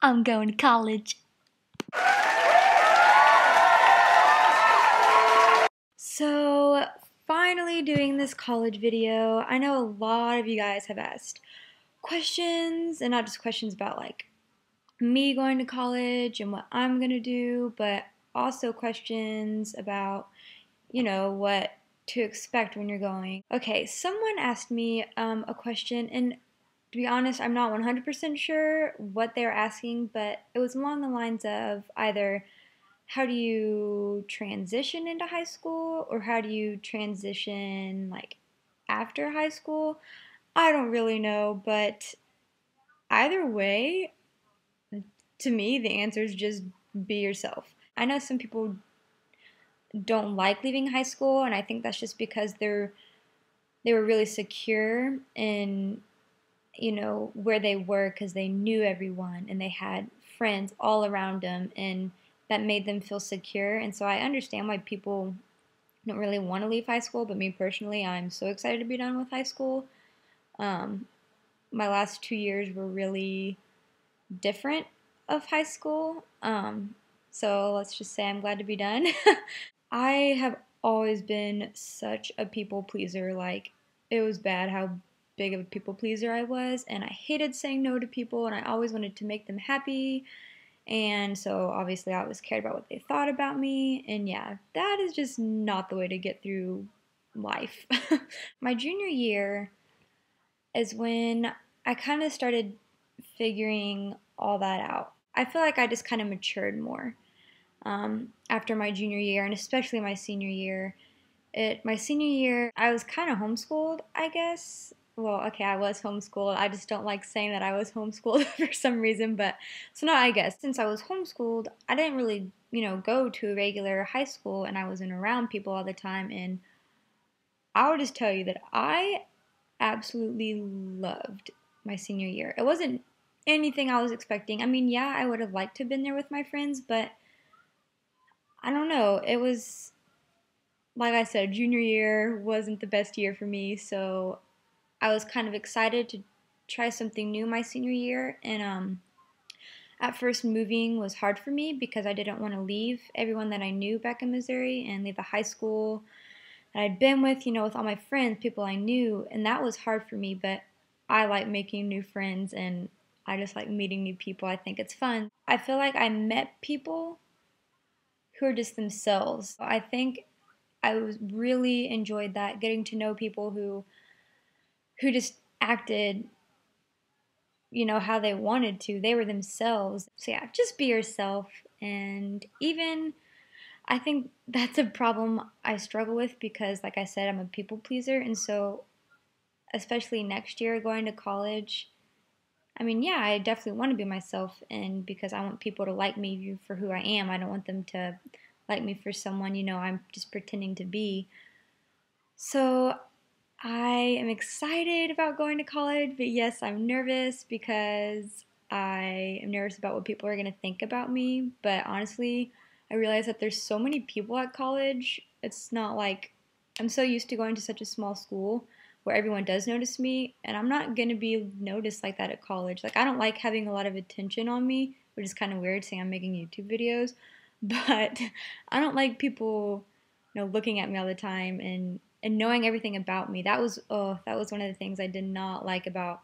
I'm going to college. So, finally doing this college video. I know a lot of you guys have asked questions, and not just questions about like me going to college and what I'm gonna do, but also questions about, what to expect when you're going. Okay, someone asked me a question, and to be honest, I'm not 100% sure what they're asking, but it was along the lines of either how do you transition into high school or how do you transition like after high school? I don't really know, but either way, to me, the answer is just be yourself. I know some people don't like leaving high school, and I think that's just because they were really secure in where they were because they knew everyone and they had friends all around them, and that made them feel secure. And so I understand why people don't really want to leave high school, but me personally, I'm so excited to be done with high school. Um, my last 2 years were really different of high school. So let's just say I'm glad to be done. I have always been such a people pleaser. Like, it was bad how big of a people pleaser I was, and I hated saying no to people, and I always wanted to make them happy. And so, obviously, I always cared about what they thought about me. And yeah, that is just not the way to get through life. My junior year is when I kind of started figuring all that out. I feel like I just kind of matured more after my junior year, and especially my senior year. My senior year, I was kind of homeschooled, I guess. Well, okay, I was homeschooled. I just don't like saying that I was homeschooled for some reason. But so now I guess since I was homeschooled, I didn't really, go to a regular high school, and I wasn't around people all the time. And I would just tell you that I absolutely loved my senior year. It wasn't anything I was expecting. I mean, yeah, I would have liked to have been there with my friends, but I don't know. It was, like I said, junior year wasn't the best year for me, so I was kind of excited to try something new my senior year. And at first, moving was hard for me because I didn't want to leave everyone that I knew back in Missouri and leave the high school that I'd been with, with all my friends, people I knew, and that was hard for me. But I like making new friends, and I just like meeting new people. I think it's fun. I feel like I met people who are just themselves. I think I was really enjoyed that, getting to know people who just acted, how they wanted to. They were themselves. So yeah, just be yourself. And even I think that's a problem I struggle with because, like I said, I'm a people pleaser, and so especially next year going to college. I mean, yeah, I definitely want to be myself, and because I want people to like me for who I am. I don't want them to like me for someone, I'm just pretending to be. So I am excited about going to college, but yes, I'm nervous because I am nervous about what people are going to think about me. But honestly, I realize that there's so many people at college. It's not like I'm so used to going to such a small school where everyone does notice me, and I'm not going to be noticed like that at college. Like, I don't like having a lot of attention on me, which is kind of weird saying I'm making YouTube videos, but I don't like people, looking at me all the time and knowing everything about me. That was one of the things I did not like about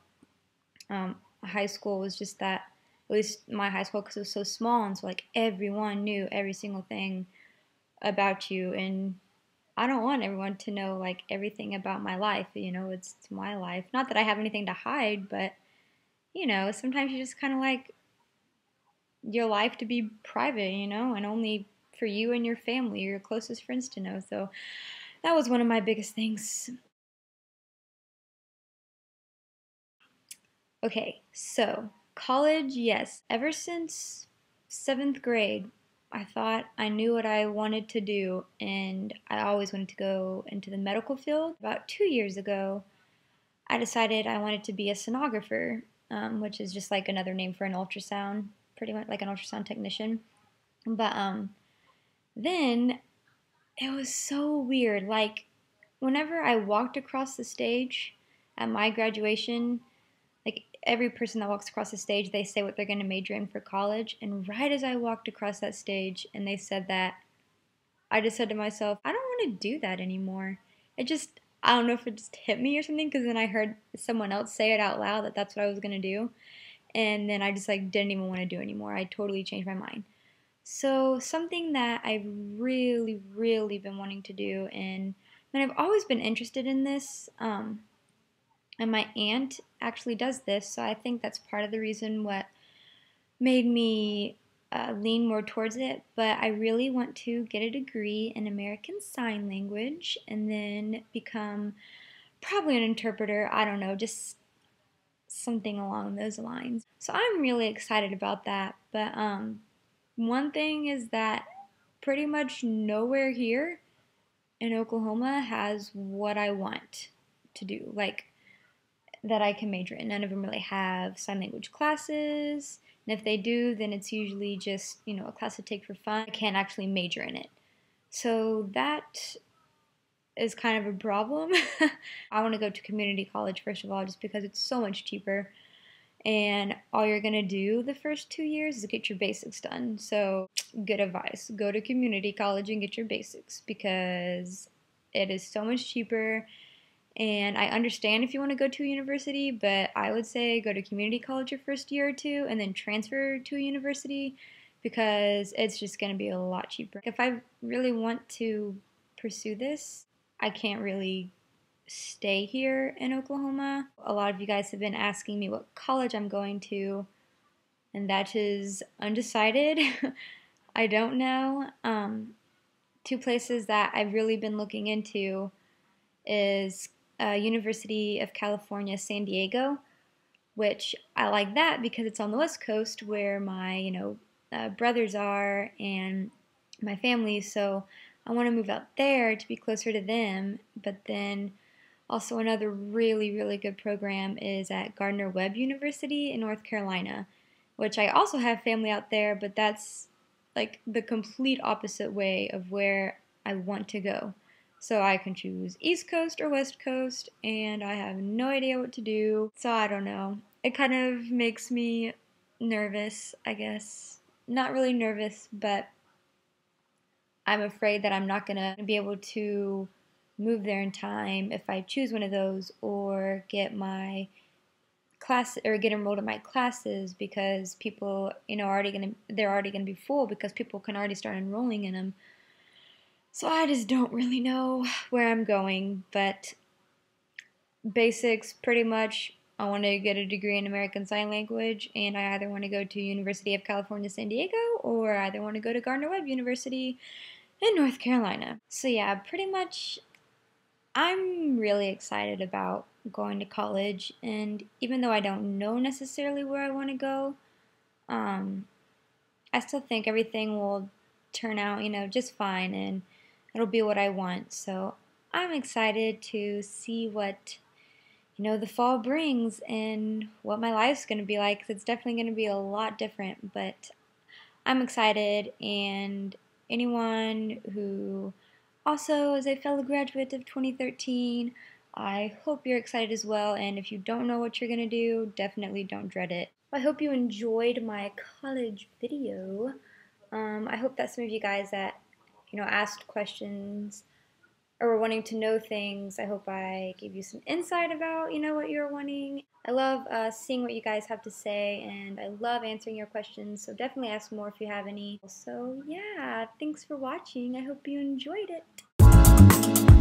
high school, was just that, at least my high school, because it was so small, and so like everyone knew every single thing about you. And I don't want everyone to know like everything about my life. It's my life. Not that I have anything to hide, but sometimes you just kind of like your life to be private, and only for you and your family, your closest friends to know. So that was one of my biggest things. Okay, so college, yes. Ever since seventh grade, I thought I knew what I wanted to do, and I always wanted to go into the medical field. About 2 years ago, I decided I wanted to be a sonographer, which is just like another name for an ultrasound, pretty much like an ultrasound technician. But then it was so weird. Like, whenever I walked across the stage at my graduation, like every person that walks across the stage, they say what they're going to major in for college. And right as I walked across that stage and they said that, I just said to myself, I don't want to do that anymore. I don't know if it just hit me or something, because then I heard someone else say it out loud that that's what I was going to do. And then I just like didn't even want to do it anymore. I totally changed my mind. So something that I've really, really been wanting to do, and I've always been interested in this, and my aunt actually does this, so I think that's part of the reason what made me lean more towards it. But I really want to get a degree in American Sign Language and then become probably an interpreter. I don't know, just something along those lines. So I'm really excited about that. But one thing is that pretty much nowhere here in Oklahoma has what I want to do, like that I can major in. None of them really have sign language classes, and if they do, then it's usually just, you know, a class to take for fun. I can't actually major in it. So that is kind of a problem. I want to go to community college, first of all, just because it's so much cheaper. And all you're going to do the first 2 years is get your basics done. So good advice. Go to community college and get your basics, because it is so much cheaper. And I understand if you want to go to a university, but I would say go to community college your first year or two and then transfer to a university, because it's just going to be a lot cheaper. If I really want to pursue this, I can't really stay here in Oklahoma. A lot of you guys have been asking me what college I'm going to, and that is undecided. I don't know. Two places that I've really been looking into is University of California, San Diego, which I like that because it's on the West Coast where my, brothers are and my family, so I want to move out there to be closer to them. But then also another really, really good program is at Gardner-Webb University in North Carolina, which I also have family out there, but that's like the complete opposite way of where I want to go. So I can choose East Coast or West Coast, and I have no idea what to do. So I don't know. It kind of makes me nervous, I guess. Not really nervous, but I'm afraid that I'm not going to be able to move there in time if I choose one of those, or get my class or get enrolled in my classes, because people, they're already going to be full because people can already start enrolling in them. So I just don't really know where I'm going, but basics pretty much. I want to get a degree in American Sign Language, and I either want to go to University of California, San Diego, or I either want to go to Gardner-Webb University in North Carolina. So yeah, pretty much I'm really excited about going to college, and even though I don't know necessarily where I want to go, I still think everything will turn out, just fine, and it'll be what I want. So I'm excited to see what, the fall brings and what my life's going to be like, 'cause it's definitely going to be a lot different, but I'm excited. And anyone who also is a fellow graduate of 2013, I hope you're excited as well, and if you don't know what you're going to do, definitely don't dread it. I hope you enjoyed my college video. I hope that some of you guys that, asked questions or were wanting to know things, I hope I gave you some insight about, what you're wanting. I love seeing what you guys have to say, and I love answering your questions, so definitely ask more if you have any. So yeah, thanks for watching. I hope you enjoyed it.